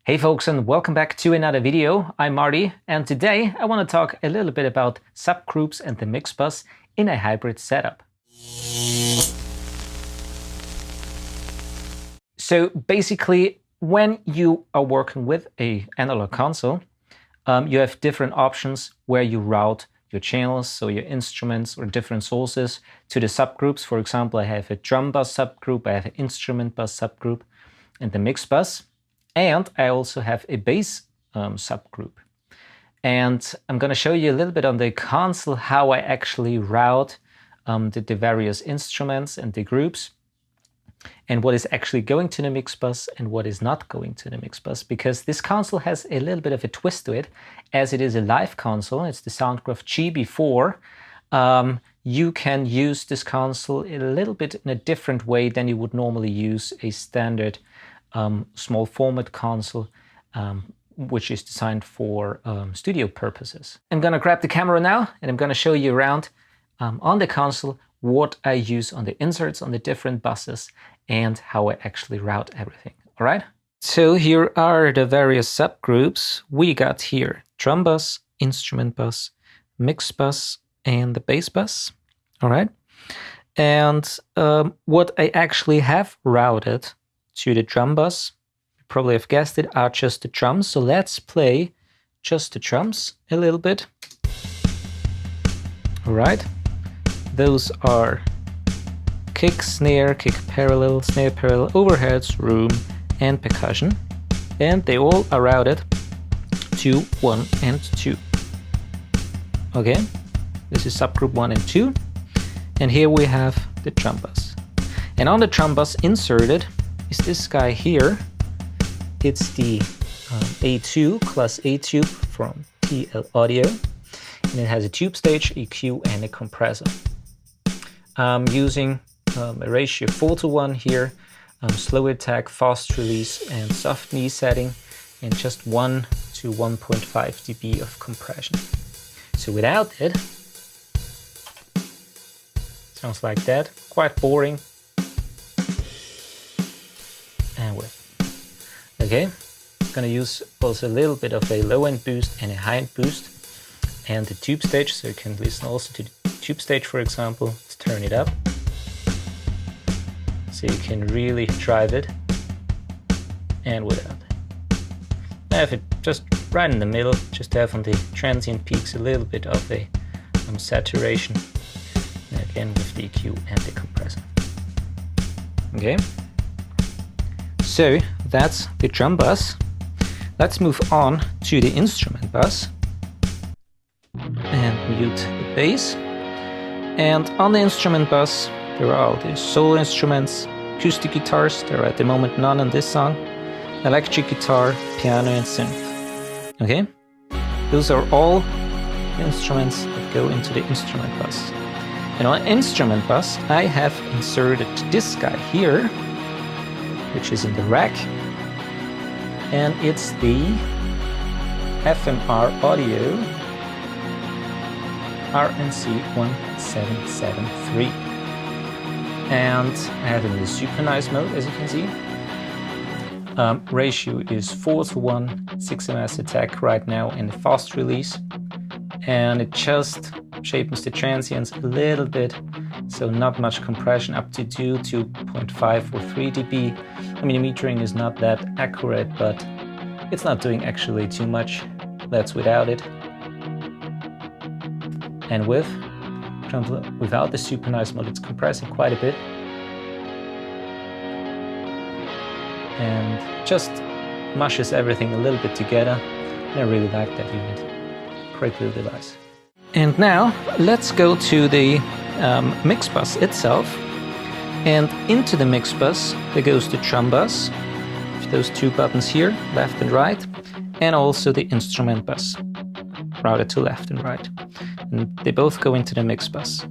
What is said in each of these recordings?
Hey folks, and welcome back to another video. I'm Marty, and today I want to talk a little bit about subgroups and the Mixbus in a hybrid setup. So basically, when you are working with an analog console, you have different options where you route your channels, so your instruments or different sources, to the subgroups. For example, I have a drum bus subgroup, I have an instrument bus subgroup, and the Mixbus. And I also have a bass subgroup. And I'm going to show you a little bit on the console how I actually route the various instruments and the groups, and what is actually going to the Mixbus and what is not going to the Mixbus, because this console has a little bit of a twist to it, as it is a live console. It's the Soundcraft GB4. You can use this console a little bit in a different way than you would normally use a standard small format console, which is designed for studio purposes. I'm gonna grab the camera now and I'm gonna show you around on the console what I use on the inserts on the different buses and how I actually route everything. All right. So here are the various subgroups. We got here drum bus, instrument bus, mix bus, and the bass bus. All right. And what I actually have routed to the drum bus, you probably have guessed it, are just the drums. So let's play just the drums a little bit. All right. Those are kick, snare, kick parallel, snare parallel, overheads, room, and percussion. And they all are routed to 1 and 2. Okay, this is subgroup 1 and 2. And here we have the drum bus. And on the drum bus inserted is this guy here. It's the A2, class A tube from TL Audio. And it has a tube stage, EQ, and a compressor. I'm using a ratio 4:1 here, slow attack, fast release, and soft knee setting, and just 1 to 1.5 dB of compression. So without it, sounds like that, quite boring. And with. Okay, I'm gonna use also a little bit of a low end boost and a high end boost, and the tube stage, so you can listen also to the tube stage, for example. Let's turn it up so you can really drive it, and without. I have it just right in the middle, just have on the transient peaks a little bit of a saturation, and again with the EQ and the compressor. Okay. So that's the drum bus. Let's move on to the instrument bus and mute the bass. And on the instrument bus, there are all the solo instruments, acoustic guitars. There are at the moment none on this song. Electric guitar, piano, and synth. Okay, those are all the instruments that go into the instrument bus. And on instrument bus, I have inserted this guy here, which is in the rack, and it's the FMR Audio RNC 1773, and I have it in the super nice mode, as you can see. Ratio is 4:1, 6 ms attack right now in the fast release, and it just shapes the transients a little bit, so not much compression, up to 2.5 or 3 dB. I mean, the metering is not that accurate, but it's not doing actually too much. That's without it. And without the super nice mode, it's compressing quite a bit. And just mushes everything a little bit together. And I really like that unit. Great little device. And now let's go to the Mixbus itself. And into the Mixbus, there goes the drum bus, with those two buttons here, left and right, and also the instrument bus, routed to left and right. And they both go into the Mixbus,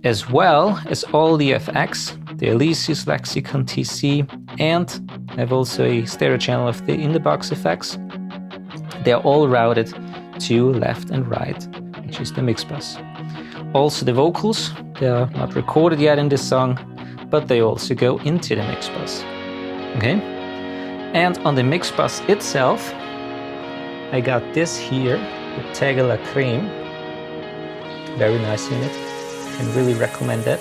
as well as all the FX, the Elysius Lexicon TC, and I have also a stereo channel of the in-the-box effects. They're all routed to left and right, which is the Mixbus. Also the vocals, they are not recorded yet in this song, but they also go into the Mixbus. Okay, And on the Mixbus itself, I got this here, the Tegela Creme. Very nice unit, can really recommend that.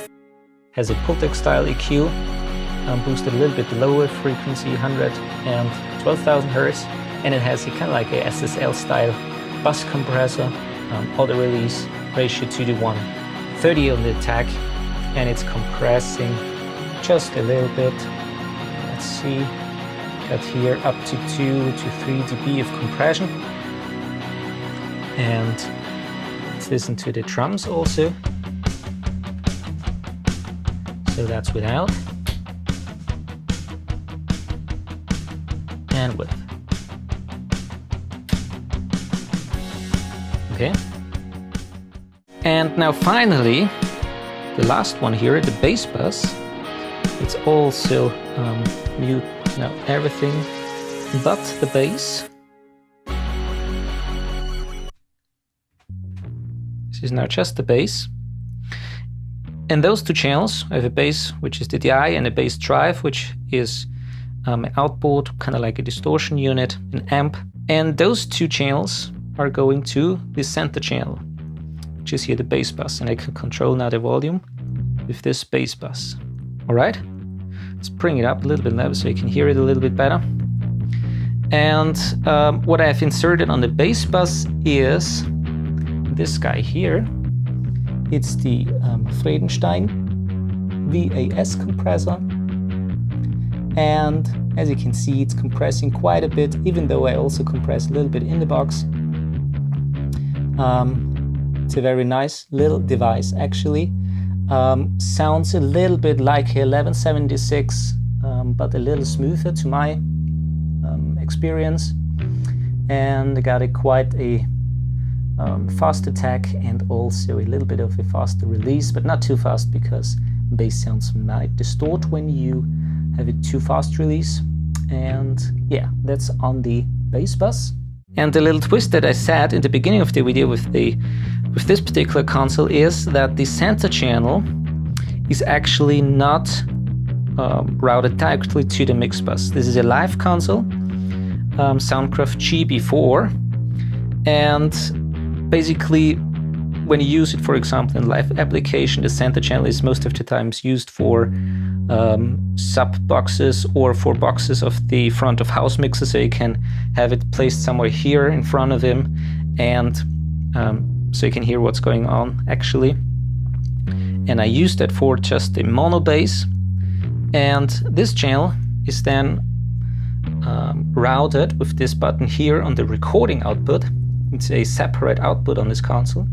Has a Pultec style EQ, boosted a little bit lower frequency, 112,000 Hertz, and it has a kind of like a SSL style bus compressor, auto release ratio 2:1, 30 on the attack, and it's compressing just a little bit. Let's see, got here up to 2 to 3 dB of compression. And let's listen to the drums also. So that's without and with. Okay. And now finally, the last one here, the bass bus. It's also mute now everything but the bass. This is now just the bass. And those two channels, I have a bass, which is the DI, and a bass drive, which is an outboard, kind of like a distortion unit, an amp. And those two channels are going to the center channel, which is here the bass bus. And I can control now the volume with this bass bus. All right, let's bring it up a little bit level so you can hear it a little bit better. And what I have inserted on the bass bus is this guy here. It's the Friedenstein VAS compressor. And as you can see, it's compressing quite a bit, even though I also compress a little bit in the box. It's a very nice little device, actually. Sounds a little bit like a 1176, but a little smoother to my experience. And I got quite a fast attack and also a little bit of a faster release, but not too fast because bass sounds might distort when you have a too fast release. And yeah, that's on the bass bus. And the little twist that I said in the beginning of the video with this particular console is that the center channel is actually not routed directly to the Mixbus. This is a live console, Soundcraft GB4, and basically, when you use it, for example, in live application, the center channel is most of the times used for sub boxes or for boxes of the front of house mixer, so you can have it placed somewhere here in front of him, and so you can hear what's going on actually. And I use that for just the mono bass, and this channel is then routed with this button here on the recording output. It's a separate output on this console,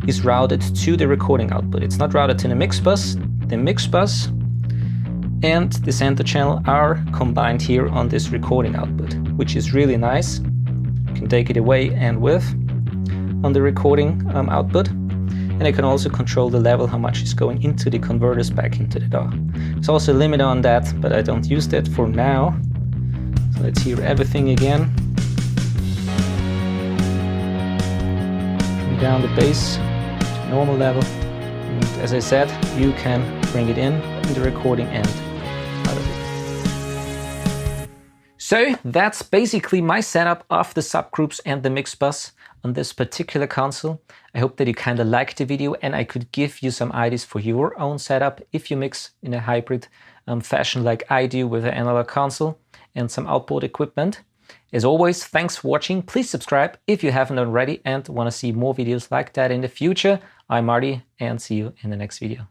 is routed to the recording output. It's not routed to the Mixbus. The Mixbus and the center channel are combined here on this recording output, which is really nice. You can take it away and with on the recording output. And I can also control the level, how much is going into the converters back into the DAW. There's also a limit on that, but I don't use that for now. So let's hear everything again. Down the bass to normal level, and as I said, you can bring it in the recording and out of it. So that's basically my setup of the subgroups and the Mixbus on this particular console. I hope that you kind of liked the video and I could give you some ideas for your own setup if you mix in a hybrid fashion like I do with an analog console and some outboard equipment. As always, thanks for watching. Please subscribe if you haven't already and want to see more videos like that in the future. I'm Marty and see you in the next video.